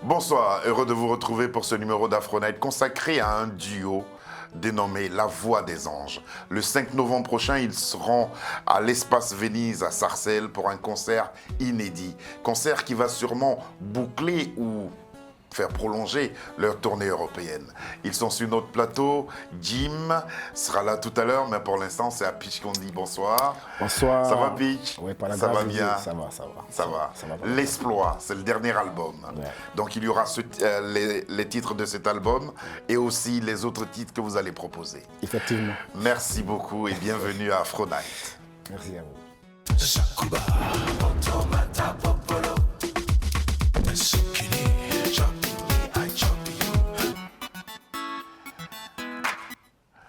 Bonsoir, heureux de vous retrouver pour ce numéro d'Afro-Night consacré à un duo dénommé La Voix des Anges. Le 5 novembre prochain, ils seront à l'Espace Venise à Sarcelles pour un concert inédit. Concert qui va sûrement boucler ou faire prolonger leur tournée européenne. Ils sont sur notre plateau. Jim sera là tout à l'heure, mais pour l'instant, c'est à Pitch qu'on dit bonsoir. Bonsoir. Ça va, Pitch? Oui, par la ça grâce va de bien. Dieu, ça va. Ça va. Ça va. L'Exploit, c'est le dernier album. Ouais. Donc il y aura les titres de cet album et aussi les autres titres que vous allez proposer. Effectivement. Merci beaucoup et bienvenue à Afro-Night. Merci à vous.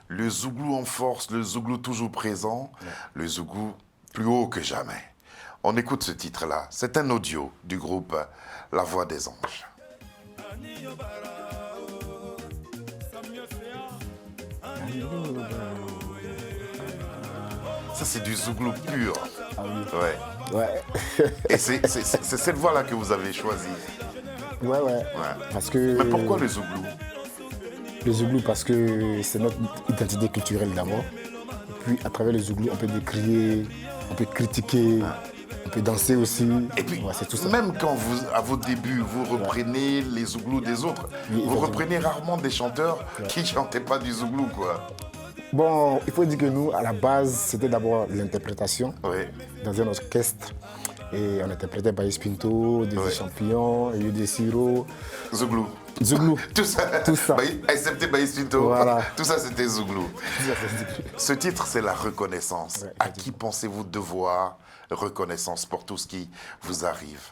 Le Zouglou en force, le Zouglou toujours présent, le Zouglou plus haut que jamais. On écoute ce titre-là. C'est un audio du groupe La Voix des Anges. Ça, c'est du Zouglou pur. Ah oui. Ouais. Ouais. Et c'est cette voix-là que vous avez choisie. Ouais. Parce que. Mais pourquoi le Zouglou? Le Zouglou, parce que c'est notre identité culturelle d'abord. Et puis, à travers le Zouglou, on peut décrier, on peut critiquer, on peut danser aussi. Et puis, ouais, c'est tout ça. même quand vous, à vos débuts, vous reprenez les Zouglous des autres, Oui, vous reprenez rarement des chanteurs qui ne chantaient pas du Zouglou, quoi. Bon, il faut dire que nous, à la base, c'était d'abord l'interprétation Oui. dans un orchestre. Et on interprétait Baïs Pinto, des champions, Yudé Siro, Zouglou. Zouglou. Tout ça. Excepté Baïs Pinto. Voilà. Tout ça, c'était Zouglou. Ce titre, c'est la reconnaissance. Ouais, à qui pensez-vous devoir reconnaissance pour tout ce qui vous arrive?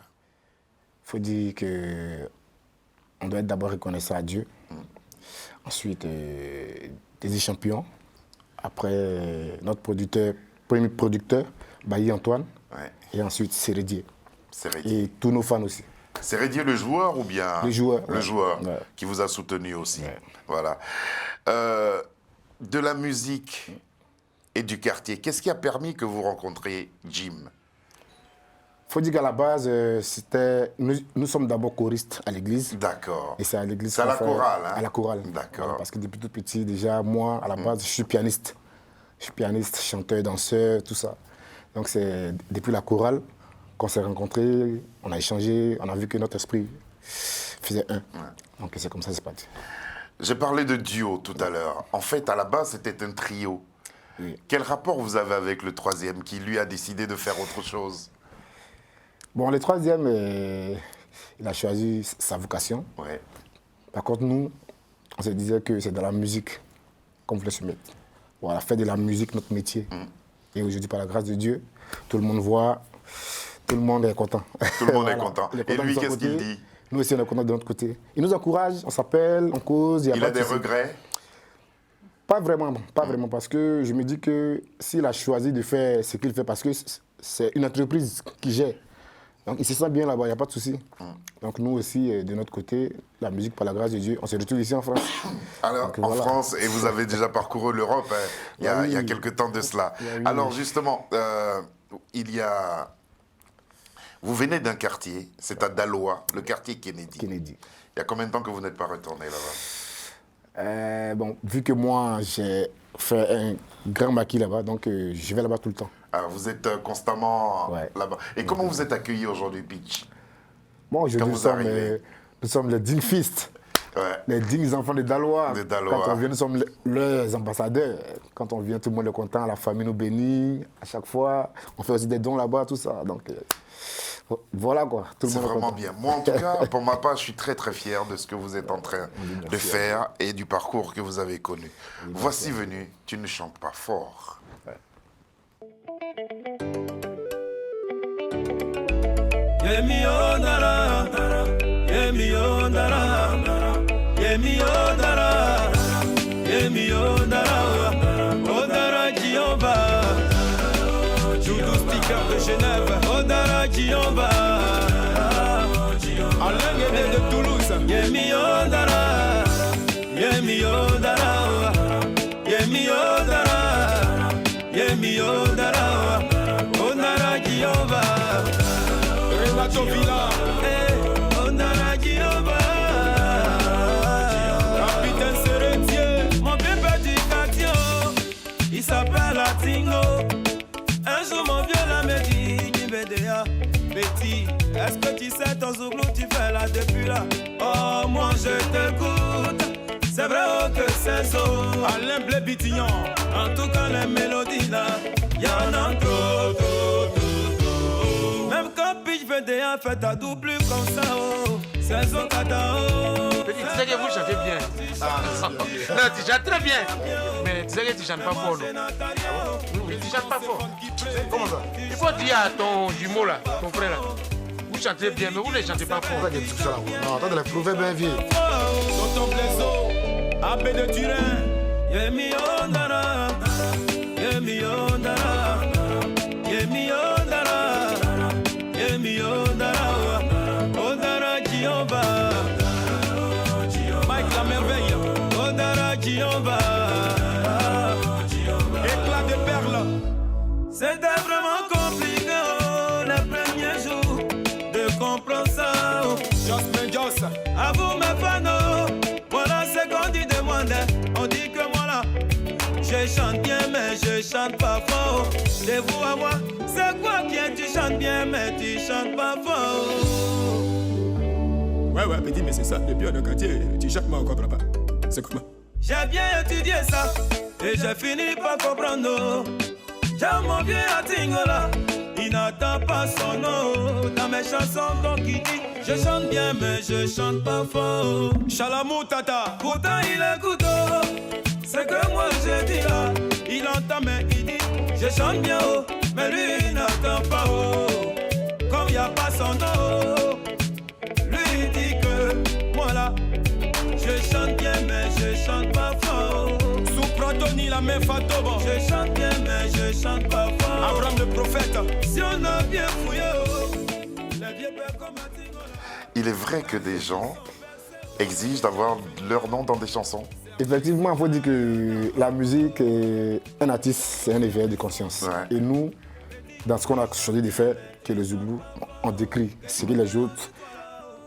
Il faut dire qu'on doit être d'abord reconnaissant à Dieu. Ensuite, des champions. Après, notre premier producteur, Bailly Antoine. Ouais. Et ensuite, Sérédier. Sérédier. Et tous nos fans aussi. Sérédier, le joueur ou bien Le joueur. Le joueur Ouais. qui vous a soutenu aussi. Ouais. Voilà. De la musique et du quartier, qu'est-ce qui a permis que vous rencontriez Jim? Il faut dire qu'à la base, nous sommes d'abord choristes à l'église. D'accord. Et c'est à l'église. C'est à la chorale, hein? À la chorale. D'accord. Voilà, parce que depuis tout petit, déjà, moi, à la base, je suis pianiste. Je suis pianiste, chanteur, danseur, tout ça. Donc c'est depuis la chorale qu'on s'est rencontrés, on a échangé, on a vu que notre esprit faisait un. Donc c'est comme ça que c'est parti. J'ai parlé de duo tout à l'heure. En fait, à la base, c'était un trio. Oui. Quel rapport vous avez avec le troisième qui, lui, a décidé de faire autre chose? Bon, le troisième, il a choisi sa vocation. Ouais. Par contre, nous, on se disait que c'est dans la musique qu'on voulait se mettre. Voilà, faire de la musique notre métier. Et aujourd'hui, par la grâce de Dieu, tout le monde voit, tout le monde est content. Tout le monde Voilà. est content. Il est Et content lui, de son qu'est-ce qu'il côté. dit? Nous aussi, on est content de notre côté. Il nous encourage, on s'appelle, on cause. Il pas a de des souci. regrets? Pas vraiment, parce que je me dis que s'il a choisi de faire ce qu'il fait, parce que c'est une entreprise qui gère. Donc il se sent bien là-bas, il n'y a pas de souci. Donc nous aussi, de notre côté, la musique, par la grâce de Dieu, on se retrouve ici en France. Alors, Donc, en voilà. France, et vous avez déjà parcouru l'Europe, hein, il y a quelques temps de cela. Oui. Alors, justement, vous venez d'un quartier, c'est à Daloa, le quartier Kennedy. Kennedy. Il y a combien de temps que vous n'êtes pas retourné là-bas? Bon, vu que moi, j'ai fait un grand maquis là-bas, donc je vais là-bas tout le temps. Alors, vous êtes constamment Ouais. là-bas. Et comment vous êtes accueilli aujourd'hui, Pitch? Bon, aujourd'hui, Quand vous arrivez. nous sommes les dignes fils, Ouais. les dignes enfants de Daloa. De Daloa. Quand on vient, nous sommes leurs ambassadeurs. Quand on vient, tout le monde est content, la famille nous bénit à chaque fois. On fait aussi des dons là-bas, tout ça. Donc, voilà quoi. Tout le C'est monde est vraiment content. bien. Moi, en tout cas, pour ma part, je suis très très fier de ce que vous êtes en train de faire et du parcours que vous avez connu. Voici venu, tu ne chantes pas fort. De Genève, Odara Giomba, Alain Guédé de Toulouse, Yemi Odara, Yemi Odara, Yemi Odara, Yemi Odara, Odara Giomba, Renato Villa, Odara Giomba. tu fais là depuis là. Oh, moi je t'écoute. C'est vrai oh, que c'est ça. Alain Blé Bitignon. En tout cas, les mélodies là, y'en a trop, trop, trop, trop. Même quand je veux déjà faire ta double comme ça, oh. C'est son kata, oh. Tu sais que vous chantez bien. Non, tu chantes très bien. Mais tu sais que tu chantes pas fort, non? Tu chantes pas fort. Comment ça? Il faut dire à ton jumeau là, ton frère là. Vous chantez bien, mais vous ne chantez pas fort. Non, attends, les proverbes bien vieux. Tonton Blaiseau, Abbé de Turin, Yemi Ondara, Yemi Ondara, Yemi Ondara, Yemi Ondara, Ondara Giomba, Mike la merveille, Ondara Giomba, éclat de perles. C'était vraiment compliqué oh, les premiers jours de comprendre ça. Oh. Joss, à vous mes fans, voilà ce qu'on dit de moi. On dit que moi là, je chante bien mais je chante pas fort. De vous à moi, c'est quoi qui est tu chantes bien mais tu chantes pas fort. Ouais, petit, mais c'est ça. Depuis on est quartier, tu chantes, moi on comprend pas. C'est comment? J'ai bien étudié ça et j'ai fini par comprendre. J'ai mon vieux Atingola, il n'attend pas son nom. Dans mes chansons, donc il dit je chante bien, mais je chante pas fort. Chalamou Tata, pourtant il écoute. C'est que moi je dis là, il entend, mais il dit je chante bien, oh, mais lui il n'attend pas. Oh. Comme il n'y a pas son nom, lui il dit que moi là, je chante bien, mais je chante pas fort. Tony la main fantôme. Je chante bien mais je chante pas fort. Abraham le prophète. Si on a bien fouillé, les vieux pères comme Atingola. Il est vrai que des gens exigent d'avoir leur nom dans des chansons. Effectivement, il faut dire que la musique, un artiste, c'est un éveil de conscience. Ouais. Et nous, dans ce qu'on a choisi de faire, que le Zougou, on décrit ce que les autres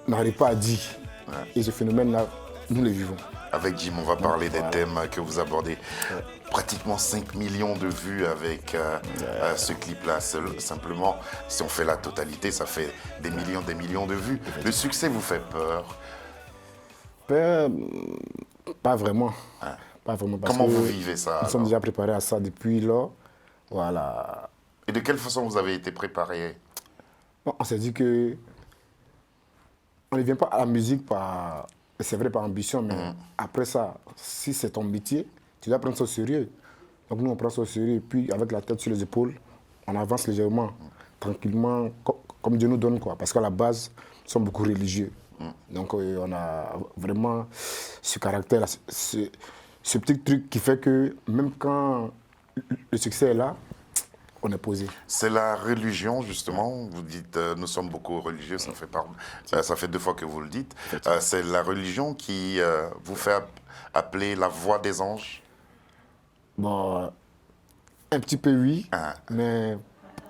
n'arrivent pas à dire. Ouais. Et ce phénomène-là, nous le vivons. Avec Jim, on va parler des thèmes que vous abordez. Pratiquement 5 millions de vues avec ce clip-là. Simplement, si on fait la totalité, ça fait des millions de vues. Le succès vous fait peur? Peur, pas vraiment. Hein? Pas vraiment parce Comment que vous vivez ça Nous alors? sommes déjà préparés à ça depuis lors. Voilà. Et de quelle façon vous avez été préparé? Bon, on s'est dit que on ne vient pas à la musique par, c'est vrai, par ambition, mais après ça, si c'est ton métier, tu dois prendre ça au sérieux. Donc nous, on prend ça au sérieux et puis avec la tête sur les épaules, on avance légèrement, tranquillement, comme Dieu nous donne, quoi. Parce qu'à la base, nous sommes beaucoup religieux. Donc on a vraiment ce caractère, ce petit truc qui fait que même quand le succès est là, on est posé. C'est la religion, justement. Vous dites, nous sommes beaucoup religieux, ça fait 2 fois que vous le dites. C'est la religion qui vous fait appeler la voix des anges? Bon, un petit peu oui, mais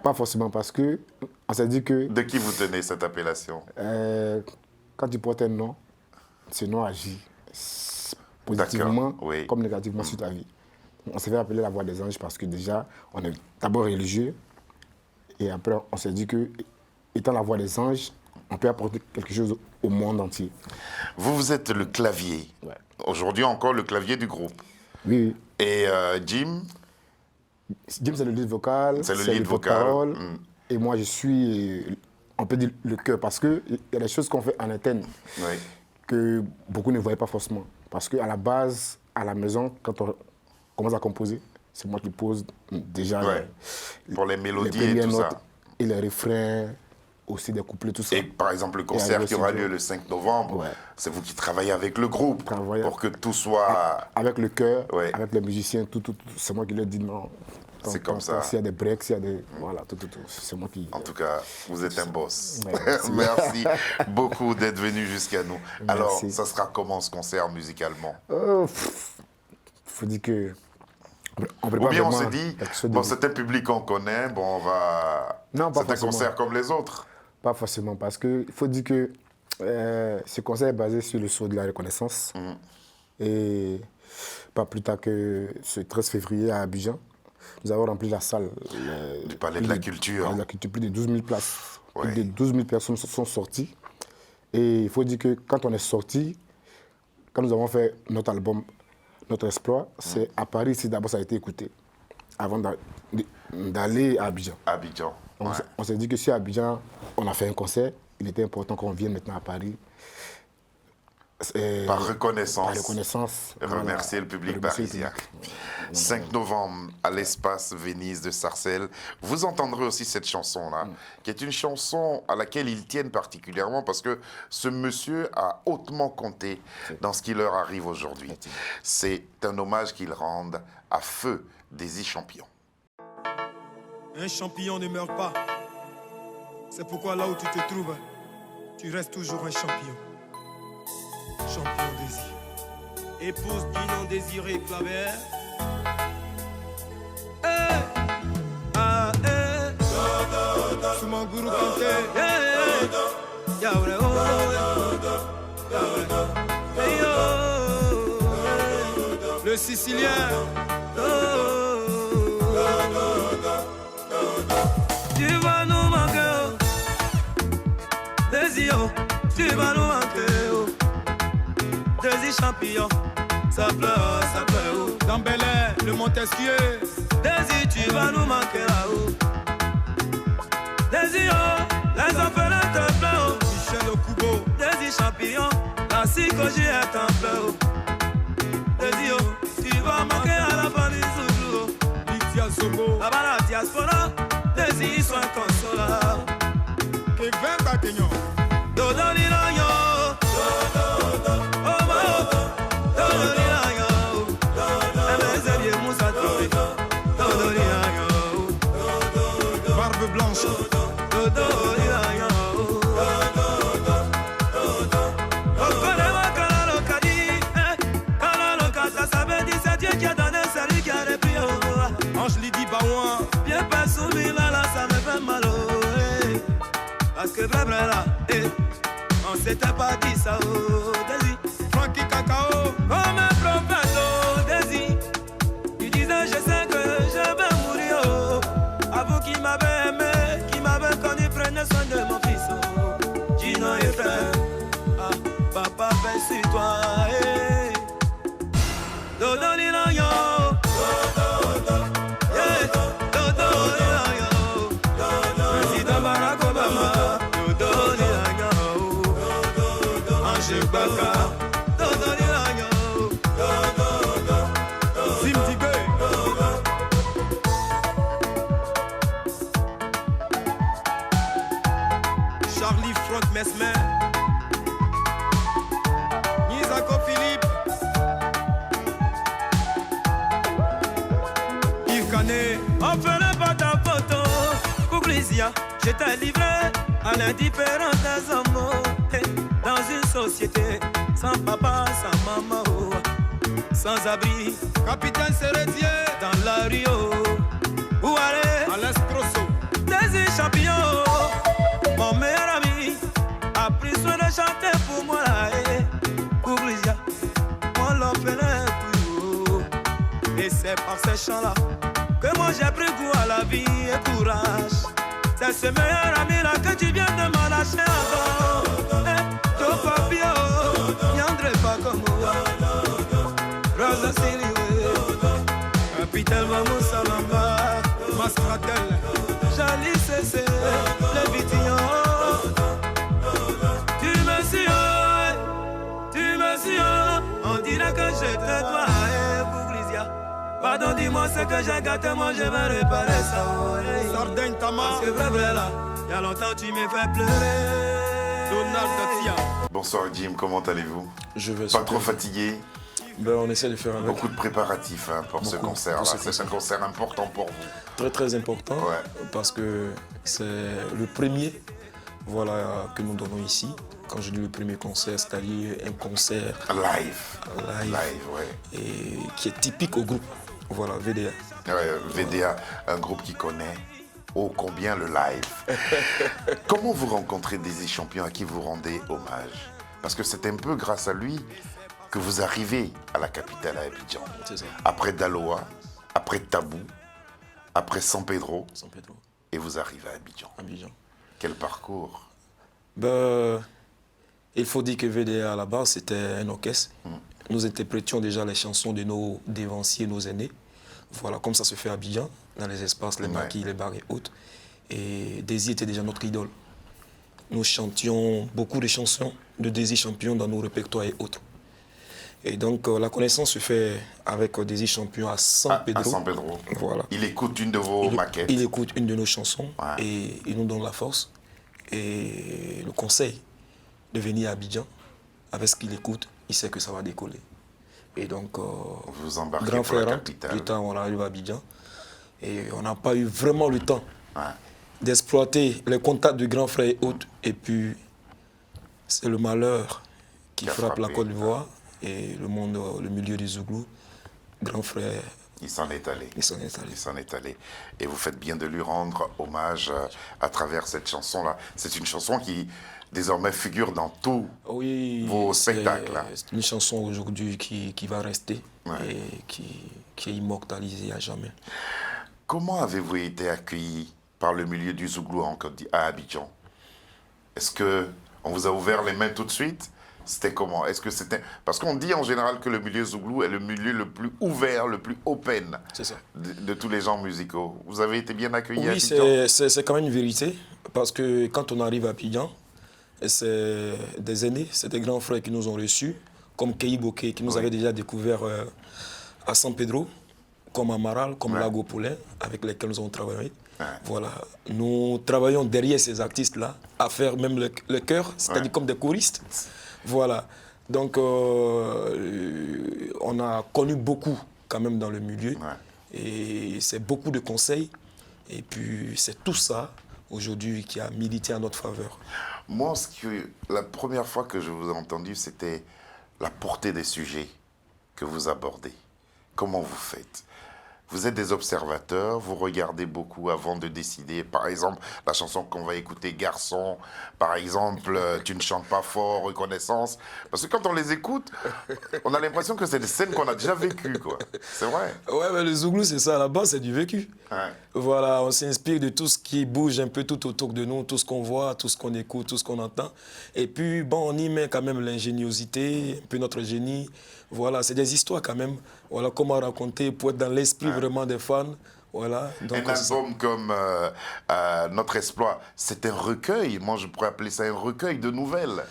pas forcément parce que on s'est dit que De qui vous tenez cette appellation? quand tu portes un nom, ce nom agit positivement oui. comme négativement sur ta vie. On s'est fait appeler la voix des anges parce que déjà, on est d'abord religieux et après on s'est dit que, étant la voix des anges, on peut apporter quelque chose au monde entier. Vous êtes le clavier. Ouais. Aujourd'hui encore le clavier du groupe. Oui, Et Jim, Jim c'est le lead vocal, c'est le lead vocal. porte-parole, et moi je suis, on peut dire, le cœur parce qu'il y a des choses qu'on fait en interne Oui. que beaucoup ne voyaient pas forcément. Parce qu'à la base, à la maison, quand on commence à composer, c'est moi qui pose déjà Ouais. Pour les les mélodies et premières tout notes ça. et les refrains, aussi des couplets, tout ça. Et par exemple, le concert arrivé qui aura au studio. lieu le 5 novembre, Ouais. c'est vous qui travaillez avec le groupe Travaille. pour que tout soit... Avec le cœur, Ouais. avec les musiciens, tout, c'est moi qui leur dis non. C'est comme ça. S'il y a des breaks, s'il y a des... Voilà, tout. C'est moi qui... En tout cas, vous êtes un boss. Ouais, merci. Merci beaucoup d'être venu jusqu'à nous. Merci. Alors, ça sera comment ce concert musicalement? Faut dire que... On Ou prépare bien on vraiment s'est dit, quelque chose de- bon, c'est un public qu'on connaît, bon, on va... Non, pas c'est un forcément. concert comme les autres. Pas forcément, parce qu'il faut dire que ce concert est basé sur le saut de la reconnaissance. Et pas plus tard que ce 13 février à Abidjan, nous avons rempli la salle. Du Palais de la Culture. Palais de la Culture, plus de 12 000 places. Ouais. Plus de 12 000 personnes sont sorties. Et il faut dire que quand on est sorti, quand nous avons fait notre album, notre exploit, c'est à Paris, ici d'abord ça a été écouté, avant d'aller à Abidjan. Abidjan. Ouais. On s'est dit que si à Abidjan, on a fait un concert, il était important qu'on vienne maintenant à Paris. Par reconnaissance. Par reconnaissance. Remercier voilà, le public remercier le parisien. public. 5 novembre, à l'espace Venise de Sarcelles. Vous entendrez aussi cette chanson-là, qui est une chanson à laquelle ils tiennent particulièrement parce que ce monsieur a hautement compté dans ce qui leur arrive aujourd'hui. C'est un hommage qu'ils rendent à Feu Désy Champion. Un champion ne meurt pas. C'est pourquoi là où tu te trouves, tu restes toujours un champion. Champion Désir. Épouse du non désiré Claver. Soumanguru Kanté. Yaouré le Sicilien. Tu vas nous manquer, Désir, tu vas nous manquer. Désir champion, ça pleure, dans Bel Air, le Montesquieu. Désir, tu vas nous manquer là-haut. Désir, les orphelins te pleurent. Michel Okubo, Désir champion, la psychologie est en pleurs. Désir, tu vas manquer à la famille toujours. Lydia Zobo, là-bas la diaspora. Désir, sois consolable. Kevin Batignon, Dodo Linayo. Barbe blanche. Ange Lydie Baouan. Bien pas soumis là, ça me fait mal. Parce que vrai là, on s'était pas dit ça, oh, Désir. Frankie Cacao, comme un prophète, oh, Désir. Tu disais, je sais que je vais mourir, oh. À vous qui m'avez aimé, qui m'avez connu, prenez soin de mon fils, oh. Gino et frère, ah, papa fait sur toi, eh. Dodo Linayo. Charlie Front Mesmer, Nizako Philippe, Yves Canet. On ferait pas ta photo, Kouglisia. Je t'ai livré à l'indifférence des hommes. Dans une société sans papa, sans maman, oh, sans abri. Capitaine Sérédier dans la Rio. Où aller? À l'Escrosso. Désir champion, mon meilleur ami, a pris soin de chanter pour moi là. Kouglisia, mon l'orphelin plus haut. Et c'est par ces chants-là que moi j'ai pris goût à la vie et courage. C'est ce meilleur ami là que tu viens de m'en lâcher encore. Ton papillon, y'andrait pas comme moi. Rosa Siliwe, Capitaine Mamou Salamba, Masratel, Jali Cessé, le Vitillon. Tu me suis, on dirait que je te dois, Kouglisia. Pardon, dis-moi ce que j'ai gâté, moi je vais réparer ça. Oh, Sardaigne Tama. Parce que vrai là, il y a longtemps tu m'as fait pleurer. Donald Tia. Bonsoir Jim, comment allez-vous? Je vais Pas trop fatigué? Ben, on essaie de faire avec. Beaucoup de préparatifs hein, pour ce concert-là. C'est un concert important pour vous. Très très important, Ouais. parce que c'est le premier, voilà, que nous donnons ici. Quand je dis le premier concert, c'est-à-dire un concert Live, ouais. et qui est typique au groupe. Voilà, VDA. Ouais, VDA, un groupe qui connaît ô combien le live. Comment vous rencontrez Désir Champion à qui vous rendez hommage? Parce que c'est un peu grâce à lui que vous arrivez à la capitale, à Abidjan. C'est ça. Après Daloa, après Tabou, après San Pedro, Pedro, et vous arrivez à Abidjan. Abidjan. Quel parcours! Ben, Il faut dire que VDA, à la base, c'était un orchestre. Nous interprétions déjà les chansons de nos dévanciers, nos aînés. Voilà, comme ça se fait à Abidjan, dans les espaces, les maquis, les bars et autres. Et Désir était déjà notre idole. Nous chantions beaucoup de chansons de Désir Champion dans nos répertoires et autres. Et donc, la connaissance se fait avec Désir Champion à San Pedro. À San Pedro. Voilà. Il écoute une de vos maquettes. Il écoute une de nos chansons Ouais. et il nous donne la force et le conseil de venir à Abidjan. Avec ce qu'il écoute, il sait que ça va décoller. Et donc, Vous embarquez grand pour la frère, capitale. plus tard, on arrive à Abidjan. Et on n'a pas eu vraiment le temps Ouais. d'exploiter les contacts du grand frère et autres. Et puis, c'est le malheur qui Qui a frappe la frappé. Côte d'Ivoire et le monde, le milieu du Zouglou. Grand frère, Il s'en est allé. il s'en est allé. Il s'en est allé. Et vous faites bien de lui rendre hommage à travers cette chanson-là. C'est une chanson qui, désormais, figure dans tout. Oui, Vos spectacles, hein. c'est une chanson aujourd'hui qui va rester Ouais. et qui est immortalisée à jamais. Comment avez-vous été accueilli par le milieu du Zouglou à Abidjan? Est-ce qu'on vous a ouvert les mains tout de suite? C'était comment? Est-ce que c'était... Parce qu'on dit en général que le milieu Zouglou est le milieu le plus ouvert, le plus open C'est ça. de tous les genres musicaux. Vous avez été bien accueilli à Oui, Abidjan? c'est quand même une vérité, parce que quand on arrive à Abidjan, c'est des aînés, c'est des grands frères qui nous ont reçus, comme Kei Bokeh, qui nous avait déjà découvert à San Pedro, comme Amaral, comme Lago Poulain, avec lesquels nous avons travaillé. Ouais. Voilà. Nous travaillons derrière ces artistes-là, à faire même le chœur, c'est-à-dire comme des choristes. Voilà. Donc, on a connu beaucoup quand même dans le milieu. Ouais. Et c'est beaucoup de conseils. Et puis, c'est tout ça, aujourd'hui, qui a milité en notre faveur. Moi, la première fois que je vous ai entendu, c'était la portée des sujets que vous abordez. Comment vous faites? Vous êtes des observateurs, vous regardez beaucoup avant de décider. Par exemple, la chanson qu'on va écouter, Garçon, par exemple, Tu ne chantes pas fort, Reconnaissance. Parce que quand on les écoute, on a l'impression que c'est des scènes qu'on a déjà vécues, quoi. C'est vrai. Ouais, mais le Zouglou, c'est ça, à la base, c'est du vécu. Ouais. Voilà, on s'inspire de tout ce qui bouge un peu tout autour de nous, tout ce qu'on voit, tout ce qu'on écoute, tout ce qu'on entend. Et puis, bon, on y met quand même l'ingéniosité, un peu notre génie. Voilà, c'est des histoires quand même. Voilà, comment raconter pour être dans l'esprit vraiment des fans. Voilà. Donc, Un album comme Notre Exploit, c'est un recueil. Moi, je pourrais appeler ça un recueil de nouvelles.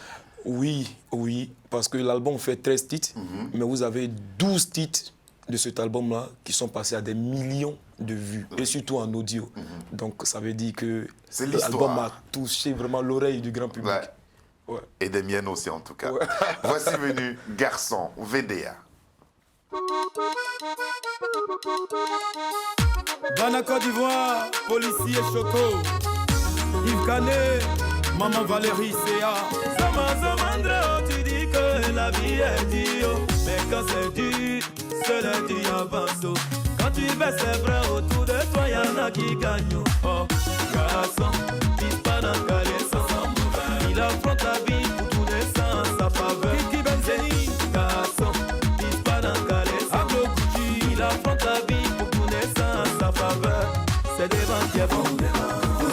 Oui, oui, parce que l'album fait 13 titres, mais vous avez 12 titres de cet album-là qui sont passés à des millions de vues, et surtout en audio. Donc, ça veut dire que C'est l'album l'histoire. a touché vraiment l'oreille du grand public. Ouais. Ouais. Et des miennes aussi, en tout cas. Voici venu Garçon, VDA. Bana Côte d'Ivoire, policier Choco, Yves Canet, maman Valérie Céa. Zamandre, tu dis que la vie est dure, mais quand c'est dur, c'est le diabanto. Quand tu baisses les bras autour de toi, y'en a qui gagnent. Oh, garçon, il pas dans caleçon. Il affronte la vie pour tous les sens, sa faveur. Kiki Benzeni, garçon, il pas dans caleçon. Il affronte la vie pour tous les sens, sa faveur. C'est des vents qui est bon,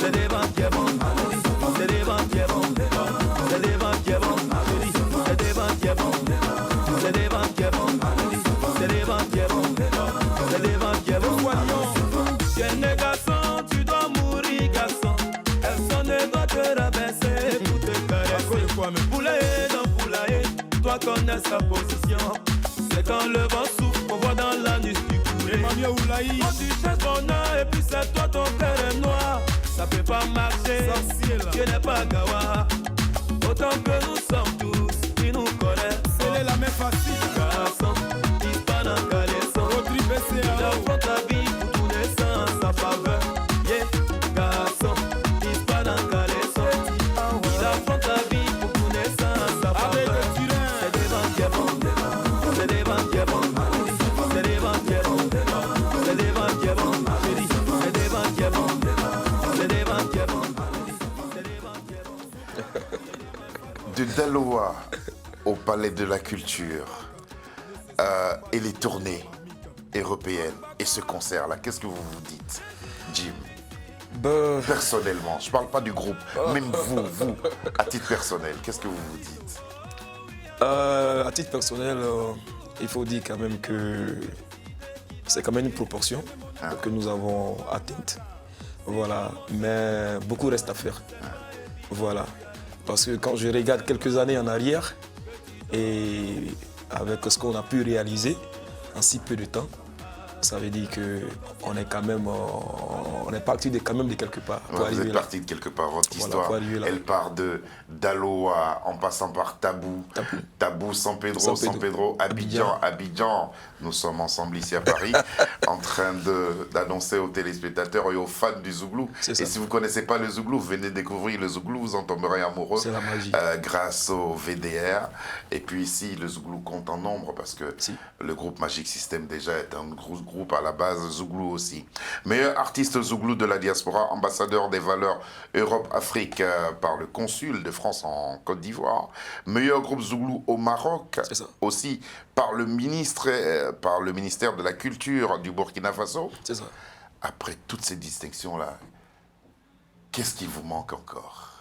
c'est des vents qui est bon, c'est des vents qui est bon, c'est des vents qui est bon, c'est des vents qui est bon, c'est des vents qui est bon, c'est des vents qui est bon, c'est des vents qui est bon. Tu es né garçon, tu dois mourir garçon. Personne ne doit te rabaisser pour te caresser. Poulailler dans poulailler, toi connais sa position. C'est quand le vent souffle qu'on voit dans la nuit du poulet. Quand tu cherches bonheur et puis c'est toi ton cœur est noir, ça peut pas marcher, tu n'es pas gawa. Autant que nous sommes tous, qui nous connaissent. Elle est la même facile. Garçon, il pas dans caleçon. Il affronte la vie pour tous les sens, sa faveur. Yeah, garçon, il pas dans caleçon. Il affronte la vie pour tous les sens, sa faveur. C'est des vents qui est bon, c'est des vents qui est bon, c'est des vents qui est bon, c'est des vents qui est bon, c'est des vents qui est bon, c'est des vents qui est bon, c'est des vents qui est bon. De Daloa au Palais de la Culture et les tournées européennes et ce concert-là, qu'est-ce que vous vous dites, Jim? Ben, Personnellement, je ne parle pas du groupe. Même vous, à titre personnel, qu'est-ce que vous vous dites? à titre personnel, il faut dire quand même que c'est quand même une proportion que nous avons atteinte. Voilà, mais beaucoup reste à faire. Voilà, parce que quand je regarde quelques années en arrière et avec ce qu'on a pu réaliser en si peu de temps, ça veut dire qu'on est quand même, on est parti quand même de quelque part. Pour Vous arriver êtes là. parti de quelque part. Votre Voilà, histoire, pour arriver là. elle part d'Aloa en passant par Tabou, San Pedro, Abidjan. Nous sommes ensemble ici à Paris en train d'annoncer aux téléspectateurs et aux fans du Zouglou. Et si vous ne connaissez pas le Zouglou, venez découvrir le Zouglou, vous en tomberez amoureux. C'est la magie. Grâce au VDR. Et puis ici, le Zouglou compte en nombre parce que le groupe Magic System déjà est un gros groupe à la base, Zouglou aussi. Meilleur artiste Zouglou de la diaspora, ambassadeur des valeurs Europe-Afrique par le consul de France en Côte d'Ivoire. Meilleur groupe Zouglou au Maroc aussi par le ministère de la Culture du Burkina Faso. C'est ça. Après toutes ces distinctions-là, qu'est-ce qui vous manque encore?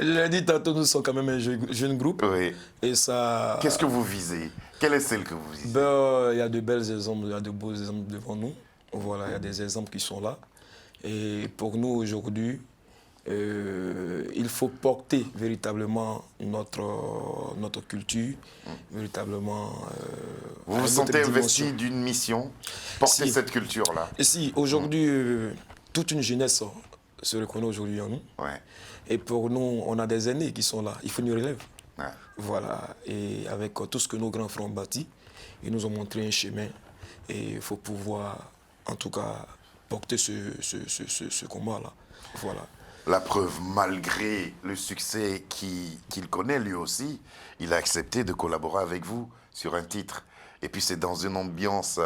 Je l'ai dit tantôt, nous sommes quand même un jeune groupe. Oui. Et ça... Qu'est-ce que vous visez? Quelle est celle que vous visez? Ben, il y a de belles exemples, il y a de beaux exemples devant nous. Voilà, il y a des exemples qui sont là. Et pour nous aujourd'hui, il faut porter véritablement notre culture, véritablement. Vous vous sentez investi d'une mission, porter cette culture-là. Et si aujourd'hui, toute une jeunesse se reconnaît aujourd'hui en nous. Ouais. Et pour nous, on a des aînés qui sont là. Il faut une relève. Ouais. Voilà. Et avec tout ce que nos grands frères ont bâti, ils nous ont montré un chemin. Et il faut pouvoir, en tout cas, porter ce combat-là. Voilà. La preuve, malgré le succès qu'il connaît lui aussi, il a accepté de collaborer avec vous sur un titre. Et puis c'est dans une ambiance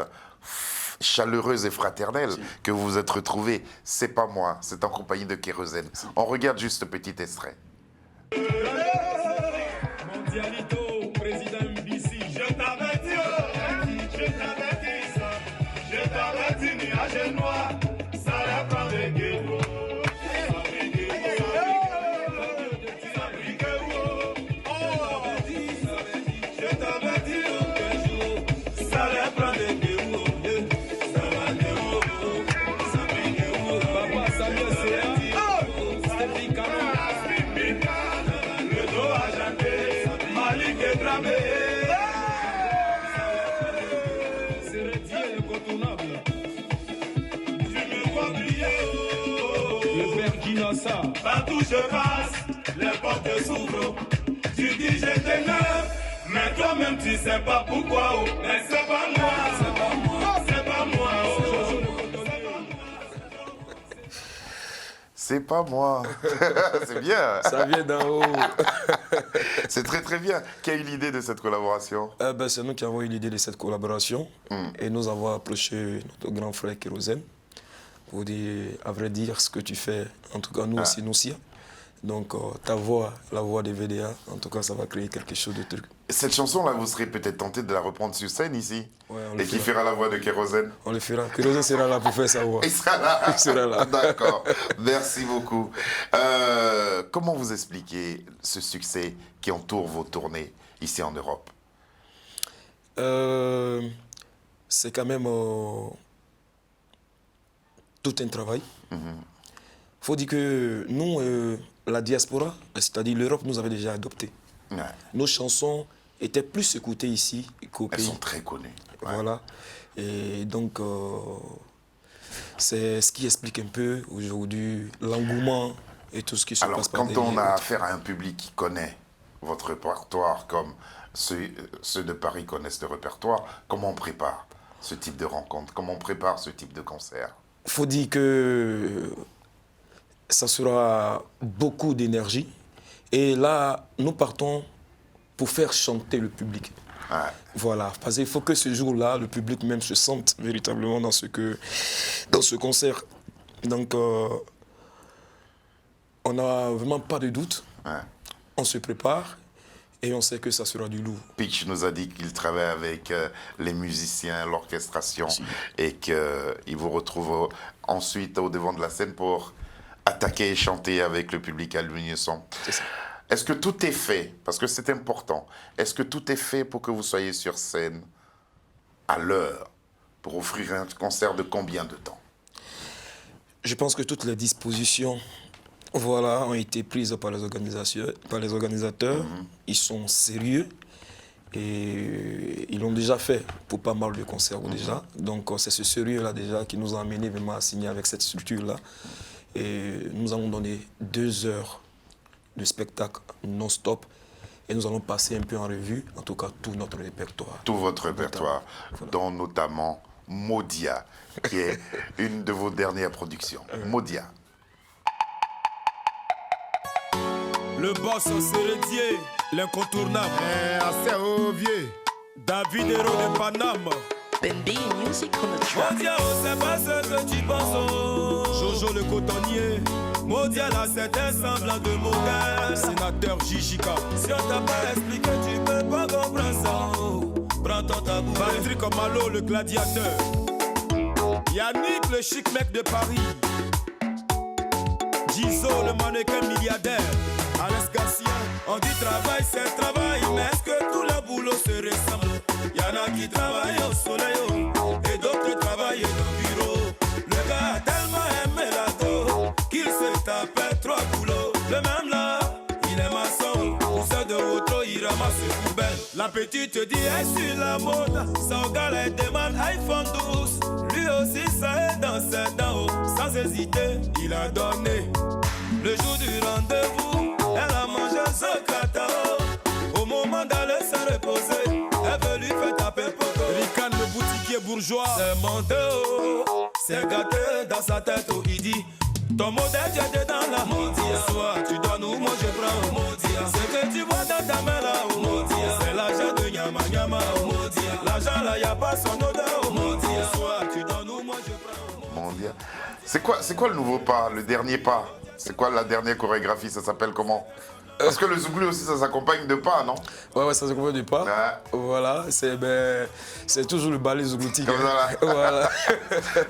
chaleureuse et fraternelle que vous vous êtes retrouvés. C'est pas moi, c'est en compagnie de Kérosène. On regarde juste ce petit extrait. Mondialito, président BC, je t'avais dit ça, je t'avais dit, nuage noir, ça reprend des guéros. Partout je passe, les portes s'ouvrent. Tu dis je t'aime, mais toi-même tu sais pas pourquoi. Oh. Mais c'est pas moi, c'est pas moi, c'est pas moi. C'est pas moi. C'est bien. Ça vient d'en haut. C'est très très bien. Qui a eu l'idée de cette collaboration? C'est nous qui avons eu l'idée de cette collaboration. Et nous avons approché notre grand frère Kérosène. Pour dire, à vrai dire, ce que tu fais, en tout cas nous aussi, nous aussi. Donc ta voix, la voix des VDA, en tout cas ça va créer quelque chose de truc. Cette chanson-là, vous serez peut-être tenté de la reprendre sur scène ici? Ouais, et qui fera la voix de Kérosène? On le fera. Kérosène sera là pour faire sa voix. Il sera là. Il sera là. D'accord. Merci beaucoup. Comment vous expliquez ce succès qui entoure vos tournées ici en Europe? C'est quand même tout un travail. Il faut dire que nous, la diaspora, c'est-à-dire l'Europe, nous avait déjà adopté. Ouais. Nos chansons étaient plus écoutées ici qu'au pays. Elles sont très connues. Ouais. Voilà. Et donc, c'est ce qui explique un peu aujourd'hui l'engouement et tout ce qui se passe par derrière. Quand on a affaire à un public qui connaît votre répertoire comme ceux de Paris connaissent le répertoire, comment on prépare ce type de rencontre? Comment on prépare ce type de concert? Il faut dire que ça sera beaucoup d'énergie. Et là, nous partons pour faire chanter le public. Ouais. Voilà, parce qu'il faut que ce jour-là, le public même se sente véritablement dans ce concert. Donc, on n'a vraiment pas de doute. Ouais. On se prépare. Et on sait que ça sera du lourd. Pitch nous a dit qu'il travaille avec les musiciens, l'orchestration, et qu'il vous retrouve ensuite au devant de la scène pour attaquer et chanter avec le public à l'unisson. C'est ça. Est-ce que tout est fait, parce que c'est important, est-ce que tout est fait pour que vous soyez sur scène à l'heure, pour offrir un concert de combien de temps? Je pense que toutes les dispositions ont été prises par les organisateurs. Ils sont sérieux et ils l'ont déjà fait pour pas mal de concerts déjà. Donc c'est ce sérieux-là déjà qui nous a amené vraiment à signer avec cette structure-là. Et nous allons donner 2 heures de spectacle non-stop. Et nous allons passer un peu en revue, en tout cas, tout notre répertoire. Tout votre répertoire, dont notamment Modia, qui est une de vos dernières productions. Modia. Le boss au Céredier, l'incontournable. Assez au vieux. David Héros de Paname. Bendy Music on the track. Modia, oh, c'est pas ce que tu penses. Oh. Jojo le cotonnier. Modia, là, c'est un semblant de modèle. Sénateur Jijika. Si on t'a pas expliqué, tu peux pas comprendre ça. Oh. Prends ton tabou. Patrick Omalo, le gladiateur. Yannick, le chic mec de Paris. Gizo, le mannequin milliardaire. Alex Garcia, on dit travail, c'est travail. Mais est-ce que tout le boulot se ressemble? Y'en a qui travaillent au soleil et d'autres travaillent au bureau. Le gars a tellement aimé la go qu'il se tapait 3 boulots. Le même là, il est maçon. Pour ça de auto, il ramasse ses poubelles. La petite dit, est sur la mode. Son gars la demande iPhone 12. Lui aussi, ça est dans ses dents. Sans hésiter, il a donné. Le jour du rendez-vous, elle a mangé son catao. Au moment d'aller se reposer, elle veut lui faire taper poteau. Rican, le boutiquier bourgeois. C'est monté haut, c'est gâté dans sa tête où il dit ton modèle, tu es dans la Modia. Soit tu donnes ou moi je prends Modia. Ce que tu vois dans ta main là, Modia. C'est l'argent de Nyama Nyama, Modia. L'argent là, y a pas son odeur, Modia. Soit tu donnes ou moi je prends Modia. C'est quoi le nouveau pas, le dernier pas? C'est quoi la dernière chorégraphie? Ça s'appelle comment? Parce que le zougli aussi, ça s'accompagne de pas, non? Ouais, ça se comprend du pas. Ouais. Voilà, c'est toujours le ballet zougloutique. Comme ça, là. Voilà.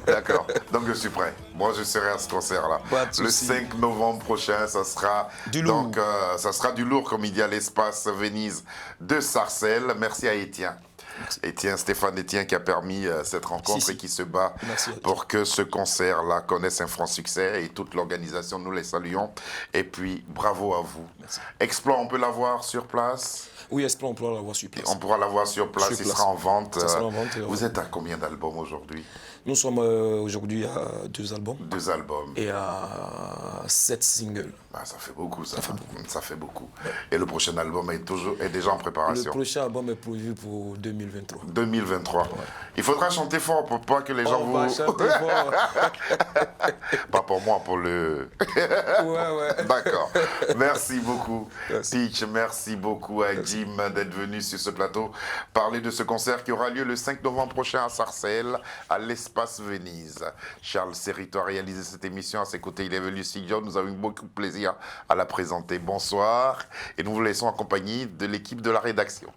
D'accord, donc je suis prêt. Moi, je serai à ce concert-là. Pas de Le souci. 5 novembre prochain, ça sera Du lourd. donc, ça sera du lourd, comme il dit à l'espace Venise de Sarcelles. Merci à Étienne. Stéphane Etienne qui a permis cette rencontre et qui se bat Merci. pour que ce concert-là connaisse un franc succès, et toute l'organisation, nous les saluons. Et puis, bravo à vous. Merci. Exploit, on peut l'avoir sur place? Oui, Espoir, on pourra l'avoir sur place. On pourra l'avoir sur place, Sur il place. sera en vente. Ça sera en vente, Vous êtes à combien d'albums aujourd'hui? Nous sommes aujourd'hui à 2 albums 2 albums. et à 7 singles. Ah, ça fait beaucoup, ça. Ça fait beaucoup. Et le prochain album est déjà en Le préparation. prochain album est prévu pour 2023. 2023. Il faudra chanter fort pour pas que les gens On vous... va chanter fort. Pas pour moi, pour le... Ouais. D'accord. Merci beaucoup, Merci. Pitch. Merci beaucoup à Jim d'être venu sur ce plateau parler de ce concert qui aura lieu le 5 novembre prochain à Sarcelles, à l'Espace Venise. Charles Serrito a réalisé cette émission. À ses côtés, il est venu studio. Nous avons eu beaucoup de plaisir à la présenter. Bonsoir. Et nous vous laissons accompagnés de l'équipe de la rédaction.